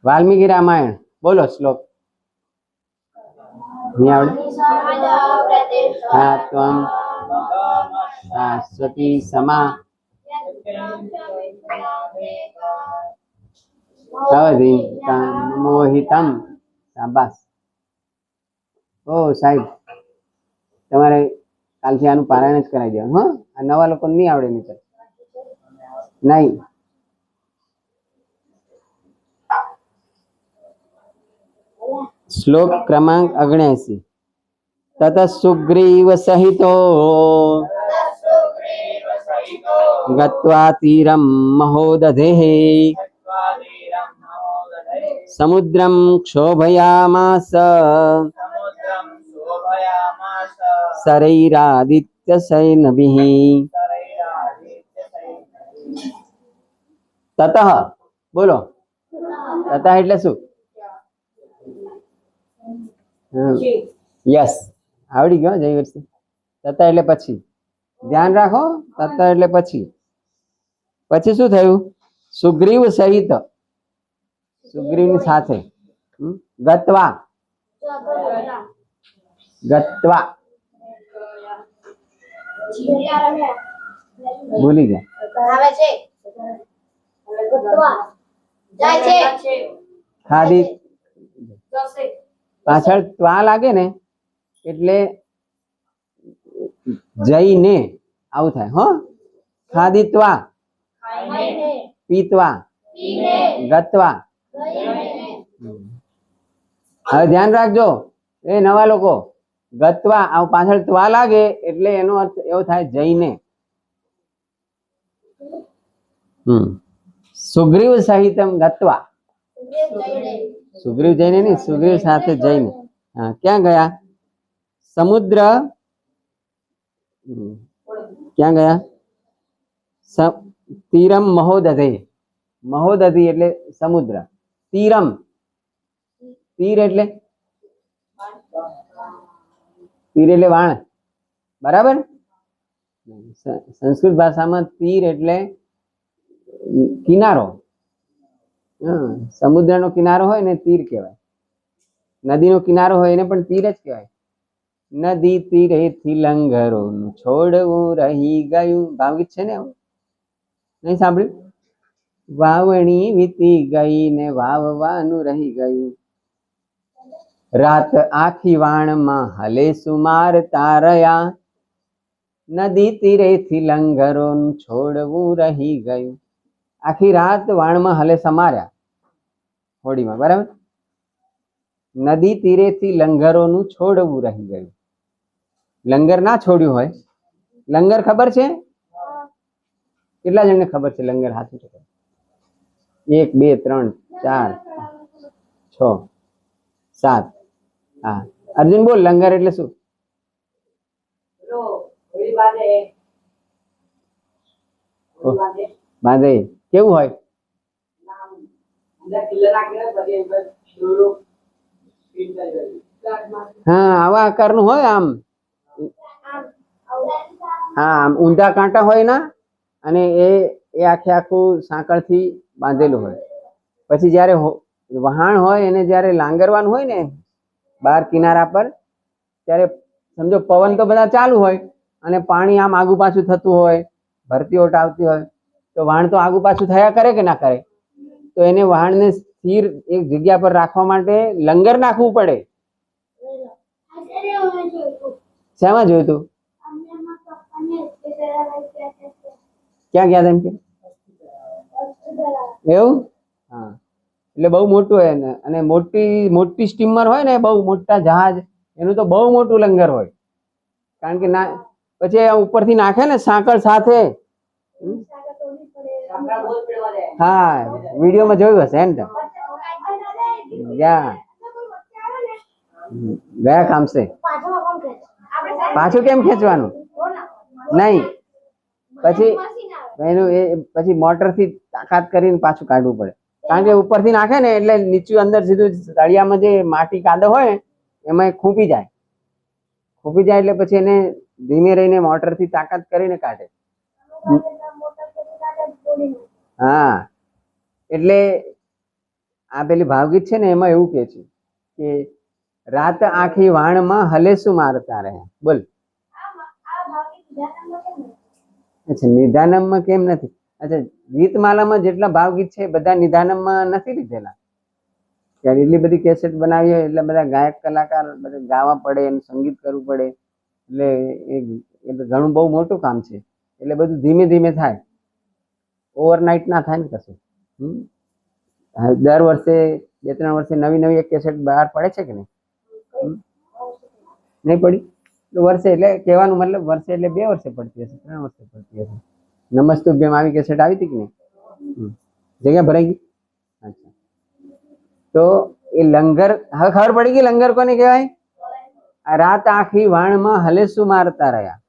વાલ્મીકી રામાયણ બોલો શ્લોક નહીં આવડે? ત્વમ શાશ્વતી સમા મોહિતમ. શાબાશ. ઓ સાહેબ, તમારે કાલથી આનું પારાયણ જ કરાવી દેવાનું. હા, આ નવા લોકો નહીં આવડે નહીં. નહીં. શ્લોક ક્રમાંક 79. તત સુગ્રીવ સહિતો ગત્વા તીરમ મહોદધેઃ સમુદ્રમ ક્ષોભયામાસ શરૈરાદિત્ય સૈનભિઃ. તતઃ બોલો. તતઃ એટલે શું? યસ, આવડી ગયો જયવર્ષી. તત એટલે પછી. ધ્યાન રાખો, તત એટલે પછી. પછી શું થયું? સુગ્રીવ સહિત, સુગ્રીવની સાથે. ગત્વા, ગત્વા ભૂલી ગયા. ખાદી પાછળ ત્વા લાગે ને એટલે જઈને આવું થાય. હો, ખાદિત્વા, પીત્વા, ગત્વા. હવે ધ્યાન રાખજો એ નવા લોકો, ગત્વા આવું પાછળ ત્વા લાગે એટલે એનો અર્થ એવો થાય જઈને. સુગ્રીવ સહિતમ ગત્વા. સુગ્રીવ જઈને નહીં, સુગ્રીવ સાથે જઈને. હા, ક્યાં ગયા? સમુદ્ર. ક્યાં ગયા? તીરમ મહોદધે. મહોદધિ એટલે સમુદ્ર. તીરમ, તીર એટલે તીર એટલે વાણ. બરાબર. સંસ્કૃત ભાષામાં તીર એટલે કિનારો. સમુદ્રનો કિનારો હોય ને તીર કહેવાય. નદીનો કિનારો હોય એને પણ તીર જ કહેવાય. નદી તીરેથી લંગરોનું છોડવું રહી ગયું. ભાવગીત છે ને, નહીં સાંભળ્યું? વાવણી વીતી ગઈ ને વાવવાનું રહી ગયું. રાત આખી વાણમાં હલે સુમાર તારયા. નદી તીરેથી લંગરોનું છોડવું રહી ગયું. આખી રાત વાણમાં હલે સમાર્યા હોડીમાં. બરાબર. નદી તીરેથી લંગરોનું છોડવું રહી ગયું. લંગર ના છોડ્યું હોય. લંગર ખબર છે? કેટલા જણને ખબર છે લંગર? હાથું છે. 1 2 3 4 6 7. હા, અર્જુન બોલ, લંગર એટલે શું? બાંધે. કેવું હોય? હા, આવા આકારનું હોય. આમ હા, આમ ઊંધા કાંટા હોય ના, અને એ આખે આખું સાંકળથી બાંધેલું હોય. પછી જયારે વહાણ હોય એને જયારે લાંગરવાનું હોય ને બહાર કિનારા પર, ત્યારે સમજો પવન તો બધા ચાલુ હોય અને પાણી આમ આગુ પાછું થતું હોય, ભરતી ઓટ આવતી હોય, તો વહાણ તો આગુ પાછું થયા કરે કે ના કરે? તો એને વહાણને સ્થિર એક જગ્યા પર રાખવા માટે લંગર નાખવું પડે. શેમાં જોયું તું? ક્યાં ગયા તેમ કે? એવું? હા, એટલે બહુ મોટું હોય ને, અને મોટી સ્ટીમર હોય ને, બહુ મોટા જહાજ, એનું તો બહુ મોટું લંગર હોય. કારણ કે ના પછી ઉપરથી નાખે ને સાંકળ સાથે. હા, વિડીયોમાં જોયું હશે એમ. ગયા કામ છે. પાછું કેમ ખેંચવાનું? નહીં, પછી એનું પછી મોટરથી તાકાત કરીને પાછું કાઢવું પડે. કારણ કે ઉપરથી નાખે ને એટલે નીચું અંદર સીધું તળિયામાં જે માટી કાદો હોય એમાં ખૂંપી જાય. ખૂંપી જાય એટલે પછી એને ધીમે રહીને મોટરથી તાકાત કરીને કાઢે. હા, એટલે આ પેલી ભાવગીત છે ને એમાં એવું કે છે કે રાત આખી વાણમાં હલેસું મારતા રહ્યા. બોલ. અચ્છા, નિધાનમમાં કેમ નથી? અચ્છા, ગીતમાલામાં જેટલા ભાવગીત છે બધા નિધાનમમાં નથી લીધેલા. ત્યારે એટલી બધી કેસેટ બનાવી હોય એટલે બધા ગાયક કલાકાર બધા ગાવા પડે, એનું સંગીત કરવું પડે, એટલે એ ઘણું બહુ મોટું કામ છે. એટલે બધું ધીમે ધીમે થાય, ઓવરનાઇટ ના થાય ને કશું. દર વર્ષે 2-3 વર્ષે નવી નવી એક કેસેટ બહાર પડે છે કે નહીં? નહીં પડી? વર્ષે એટલે કહેવાનું મતલબ વર્ષે એટલે 2 વર્ષે પડતી હશે, 3 વર્ષે પડતી હશે. નમસ્તુભ્યમ આવી કેસેટ આવી હતી કે નહીં? જગ્યા ભરાઈ ગઈ. અચ્છા, તો એ લંગર, હવે ખબર પડી ગઈ લંગર કોને કહેવાય? રાત આખી વાણમાં હલેસું મારતા રહ્યા,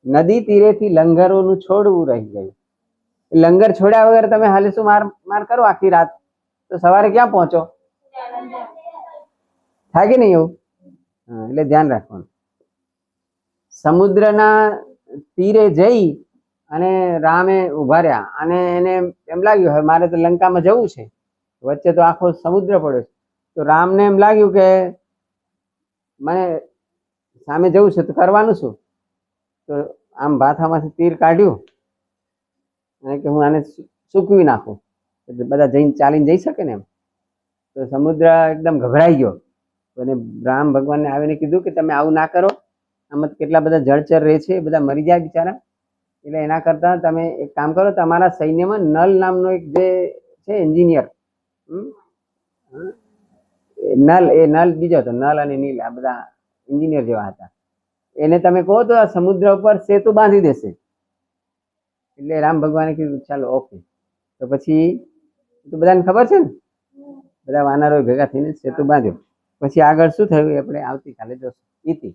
નદી તીરેથી લંગરોનું છોડવું રહી ગયું. લંગર છોડ્યા વગર તમે હલેસું માર કરો આખી રાત, તો સવારે ક્યાં પહોંચો? થાય કે નહીં એવું? એટલે ધ્યાન રાખવાનું. સમુદ્રના તીરે જઈ અને રામે ઉભા રહ્યા, અને એને એમ લાગ્યું હવે મારે તો લંકામાં જવું છે, વચ્ચે તો આખો સમુદ્ર પડ્યો છે. તો રામને એમ લાગ્યું કે મને સામે જવું છે તો કરવાનું શું? તો આમ ભાથામાંથી તીર કાઢ્યું અને કે હું આને સૂકવી નાખું, બધા જઈને ચાલીને જઈ શકે ને એમ. તો સમુદ્ર એકદમ ગભરાઈ ગયો, અને રામ ભગવાનને આવીને કીધું કે તમે આવું ના કરો, આમાં કેટલા બધા જળચર રહે છે, બધા મરી જાય બિચારા, એટલે એના કરતાં તમે એક કામ કરો, તમારા સૈન્યમાં નલ નામનો એક જે છે એન્જિનિયર, નલ, એ નલ બીજો હતો, નલ અને નીલ આ બધા એન્જિનિયર જેવા હતા, એને તમે કહો તો આ સમુદ્ર ઉપર સેતુ બાંધી દેશે. એટલે રામ ભગવાને કીધું ચાલો ઓકે. તો પછી તો બધાને ખબર છે ને, બધા વાનરો ભેગા થઈને સેતુ બાંધ્યો. પછી આગળ શું થયું એ આપણે આવતીકાલે જોશું. ઇતિ.